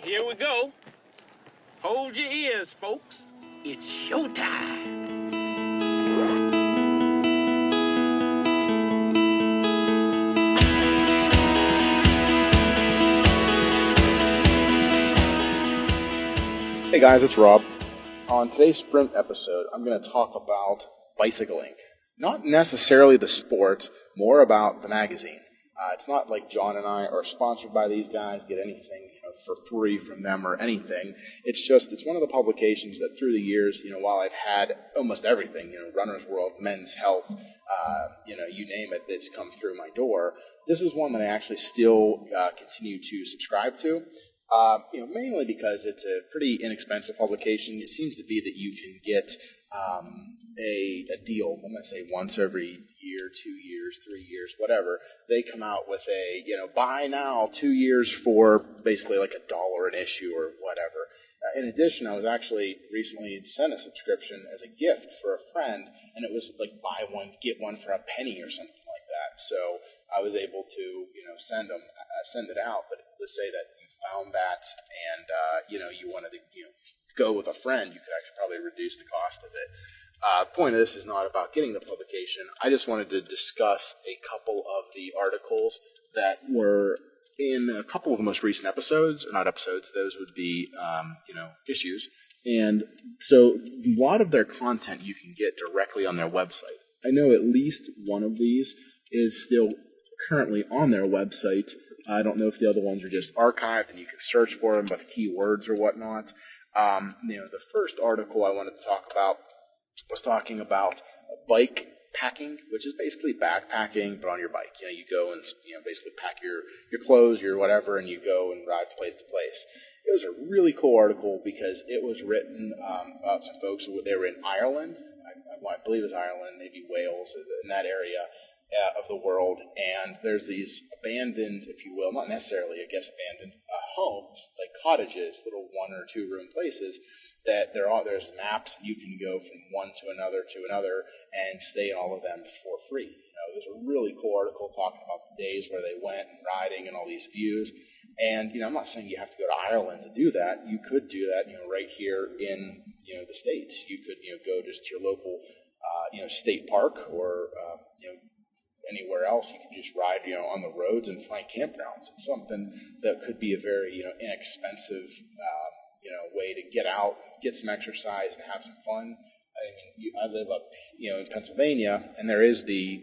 here we go. Hold your ears, folks. It's showtime. Hey guys, it's Rob. On today's sprint episode, I'm going to talk about bicycling. Not necessarily the sport, more about the magazine. It's not like John and I are sponsored by these guys, get anything for free from them or anything. It's one of the publications that through the years, while I've had almost everything, Runner's World, Men's Health, you name it, that's come through my door. This is one that I actually still continue to subscribe to. Mainly because it's a pretty inexpensive publication. It seems to be that you can get a deal. I'm going to say once every year, 2 years, 3 years, whatever. They come out with a, buy now 2 years for basically like $1 an issue or whatever. In addition, I was actually recently sent a subscription as a gift for a friend, and it was like buy one, get one for a penny or something like that. So I was able to, send it out. But let's say that you found that and, you wanted to, go with a friend, you could actually probably reduce the cost of it. The point of this is not about getting the publication. I just wanted to discuss a couple of the articles that were in a couple of the most recent episodes, or not episodes, those would be, issues. And so a lot of their content you can get directly on their website. I know at least one of these is still currently on their website. I don't know if the other ones are just archived and you can search for them with keywords or whatnot. The first article I wanted to talk about was talking about bike packing, which is basically backpacking, but on your bike. You go and basically pack your clothes, your whatever, and you go and ride from place to place. It was a really cool article because it was written about some folks who they were in Ireland. I believe it was Ireland, maybe Wales, in that area of the world, and there's these abandoned, if you will, not necessarily, I guess, abandoned homes, like cottages, little 1 or 2 room places, that there's maps you can go from one to another and stay in all of them for free. It was a really cool article talking about the days where they went and riding and all these views. And, I'm not saying you have to go to Ireland to do that. You could do that, right here in, the States. You could, go just to your local, state park or, anywhere else. You can just ride, on the roads and find campgrounds. It's something that could be a very, inexpensive, way to get out, get some exercise, and have some fun. I live up, in Pennsylvania, and there is the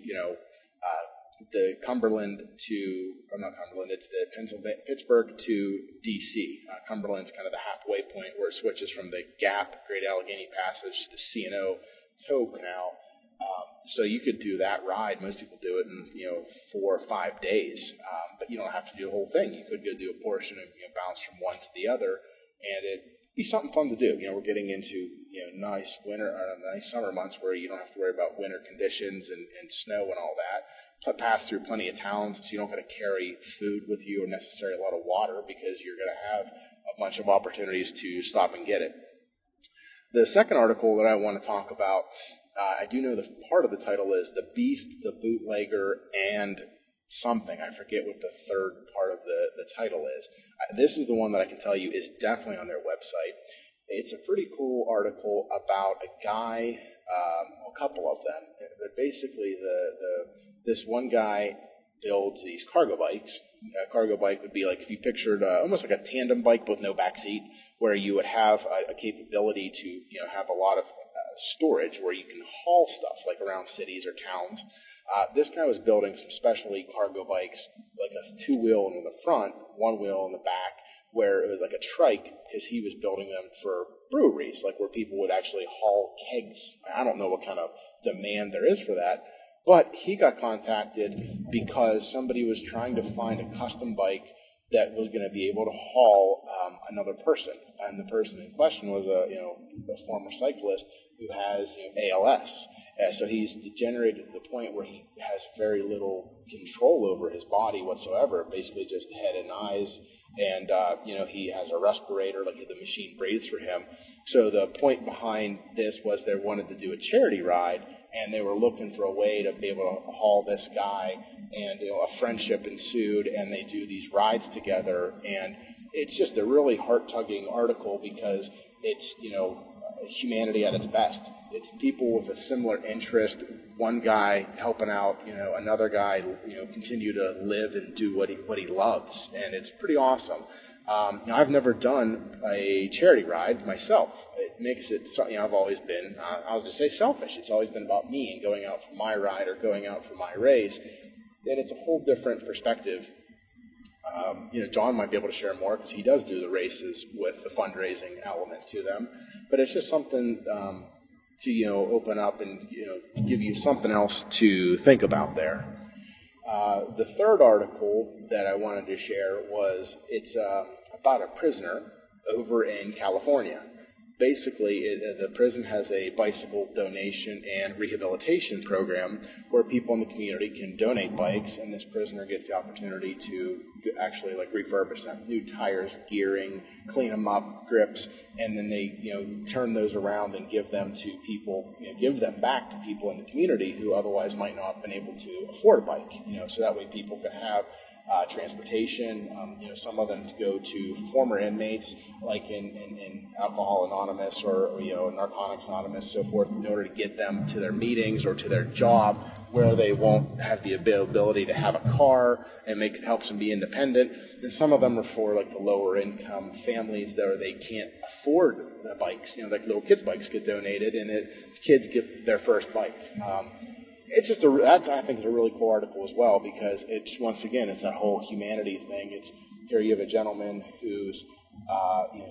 Cumberland to, or not Cumberland, it's the Pittsburgh to D.C. Cumberland's kind of the halfway point where it switches from the Gap, Great Allegheny Passage, to the C&O Tow Canal. So you could do that ride. Most people do it in 4 or 5 days, but you don't have to do the whole thing. You could go do a portion and bounce from one to the other, and it'd be something fun to do. We're getting into nice winter or nice summer months where you don't have to worry about winter conditions and snow and all that. Pass through plenty of towns, so you don't got to carry food with you or necessarily a lot of water because you're going to have a bunch of opportunities to stop and get it. The second article that I want to talk about, I do know the part of the title is The Beast, the Bootlegger, and something. I forget what the third part of the title is. This is the one that I can tell you is definitely on their website. It's a pretty cool article about a guy, a couple of them. They're basically this one guy builds these cargo bikes. A cargo bike would be like if you pictured almost like a tandem bike with no backseat, where you would have a capability to have a lot of storage where you can haul stuff like around cities or towns. This guy was building some specialty cargo bikes, like a 2-wheel in the front, 1 wheel in the back, where it was like a trike, because he was building them for breweries, like where people would actually haul kegs. I don't know what kind of demand there is for that, but he got contacted because somebody was trying to find a custom bike that was going to be able to haul another person, and the person in question was a former cyclist who has ALS. So he's degenerated to the point where he has very little control over his body whatsoever, basically just head and eyes, and he has a respirator, like the machine breathes for him. So the point behind this was they wanted to do a charity ride, and they were looking for a way to be able to haul this guy, and a friendship ensued, and they do these rides together. And it's just a really heart-tugging article because it's, humanity at its best. It's people with a similar interest, one guy helping out, another guy, continue to live and do what he loves, and it's pretty awesome. I've never done a charity ride myself. It makes it, I've always been, I'll just say selfish. It's always been about me and going out for my ride or going out for my race, and it's a whole different perspective. John might be able to share more because he does do the races with the fundraising element to them, but it's just something to open up and give you something else to think about there. The third article that I wanted to share it's about a prisoner over in California. Basically, the prison has a bicycle donation and rehabilitation program where people in the community can donate bikes, and this prisoner gets the opportunity to actually refurbish them, new tires, gearing, clean them up, grips, and then they turn those around and give them to people, give them back to people in the community who otherwise might not have been able to afford a bike. So that way people can have transportation, some of them to go to former inmates, like in Alcohol Anonymous or Narcotics Anonymous, so forth, in order to get them to their meetings or to their job where they won't have the availability to have a car, and helps them be independent. And some of them are for the lower income families that they can't afford the bikes. Little kids' bikes get donated, and kids get their first bike. It's just I think is a really cool article as well, because once again it's that whole humanity thing. It's here you have a gentleman who's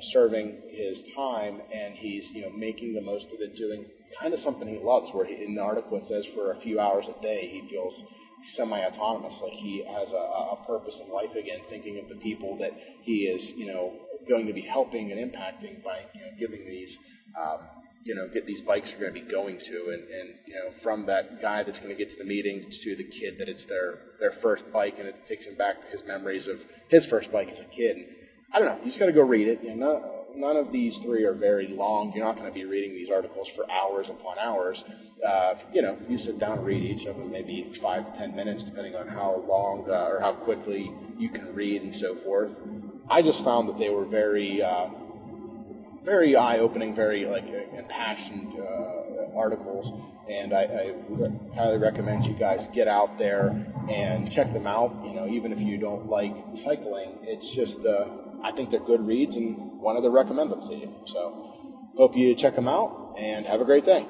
serving his time, and he's making the most of it, doing kind of something he loves. Where in the article it says for a few hours a day he feels semi-autonomous, like he has a purpose in life again, thinking of the people that he is going to be helping and impacting by giving these. Get these bikes are going to be going to, and from that guy that's going to get to the meeting to the kid that it's their first bike, and it takes him back to his memories of his first bike as a kid. And I don't know, you just got to go read it. None of these three are very long. You're not going to be reading these articles for hours upon hours. You sit down and read each of them maybe 5 to 10 minutes, depending on how long or how quickly you can read and so forth. I just found that they were very eye-opening, very impassioned articles, and I highly recommend you guys get out there and check them out. Even if you don't like cycling, it's just I think they're good reads and wanted to recommend them to you. So hope you check them out and have a great day.